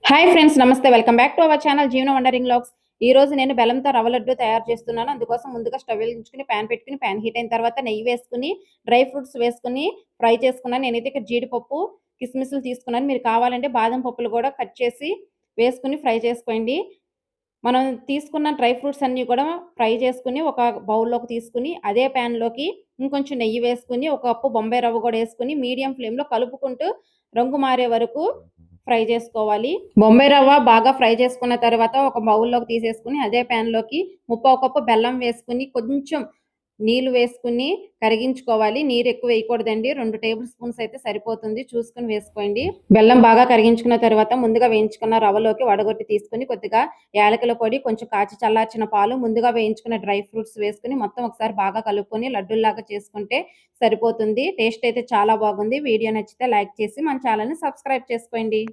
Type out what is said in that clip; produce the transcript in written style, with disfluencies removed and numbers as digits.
Hi friends, నమస్తే. Welcome back to our channel జీవన wondering vlogs. ఈ రోజు నేను బెల్లంతో రవ్వ లడ్డు తయారు చేస్తున్నాను. అందుకోసం ముందుగా స్టవ్ వెలిగించుకుని ప్యాన్ పెట్టుకుని, ప్యాన్ హీట్ అయిన తర్వాత నెయ్యి వేసుకుని డ్రై ఫ్రూట్స్ వేసుకుని ఫ్రై చేసుకున్నాను. నేనైతే ఇక్కడ జీడిపప్పు, కిస్మిస్లు తీసుకున్నాను. మీరు కావాలంటే బాదం పప్పులు కూడా కట్ చేసి వేసుకుని ఫ్రై చేసుకోండి. మనం తీసుకున్న డ్రై ఫ్రూట్స్ అన్నీ కూడా ఫ్రై చేసుకుని ఒక బౌల్లోకి తీసుకుని అదే ప్యాన్లోకి ఇంకొంచెం నెయ్యి వేసుకుని ఒక కప్పు బొంబాయి రవ్వ కూడా వేసుకుని మీడియం ఫ్లేమ్లో కలుపుకుంటూ రంగు మారే వరకు ఫ్రై చేసుకోవాలి. బొంబాయి రవ్వ బాగా ఫ్రై చేసుకున్న తర్వాత ఒక బౌల్లోకి తీసేసుకుని అదే ప్యాన్లోకి ముప్పావు కప్పు బెల్లం వేసుకుని కొంచెం నీళ్లు వేసుకుని కరిగించుకోవాలి. నీరు ఎక్కువ వేయకూడదండి. 2 టేబుల్ స్పూన్స్ అయితే సరిపోతుంది, చూసుకుని వేసుకోండి. బెల్లం బాగా కరిగించుకున్న తర్వాత ముందుగా వేయించుకున్న రవ్వలోకి వడగొట్టి తీసుకుని కొద్దిగా యాలకుల పొడి, కొంచెం కాచి చల్లార్చిన పాలు, ముందుగా వేయించుకున్న డ్రై ఫ్రూట్స్ వేసుకుని మొత్తం ఒకసారి బాగా కలుపుకొని లడ్డూల్లాగా చేసుకుంటే సరిపోతుంది. టేస్ట్ అయితే చాలా బాగుంది. వీడియో నచ్చితే లైక్ చేసి మన ఛానల్ని సబ్స్క్రైబ్ చేసుకోండి.